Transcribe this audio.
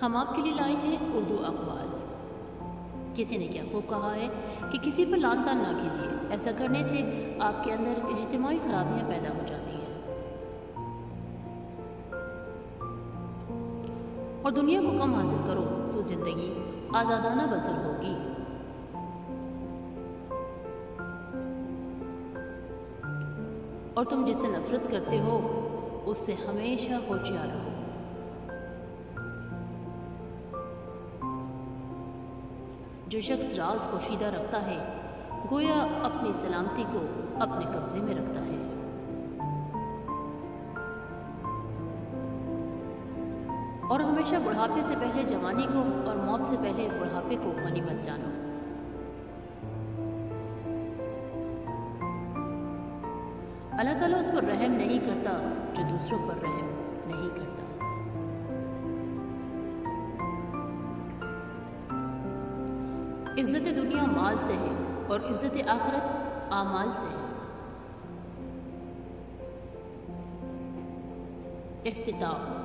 ہم آپ کے لیے لائے ہیں اردو اقوال۔ کسی نے کیا خوب کہا ہے کہ کسی پر لان تان نہ کیجیے، ایسا کرنے سے آپ کے اندر اجتماعی خرابیاں پیدا ہو جاتی ہیں اور دنیا کو کم حاصل کرو تو زندگی آزادانہ بسر ہوگی۔ اور تم جس سے نفرت کرتے ہو اس سے ہمیشہ ہوشیار رہو۔ جو شخص راز پوشیدہ رکھتا ہے گویا اپنی سلامتی کو اپنے قبضے میں رکھتا ہے۔ اور ہمیشہ بڑھاپے سے پہلے جوانی کو اور موت سے پہلے بڑھاپے کو غنیمت جانو۔ اللہ تعالیٰ اس پر رحم نہیں کرتا جو دوسروں پر رحم نہیں کرتا۔ عزت دنیا مال سے ہے اور عزت آخرت اعمال سے ہے۔ اختتام۔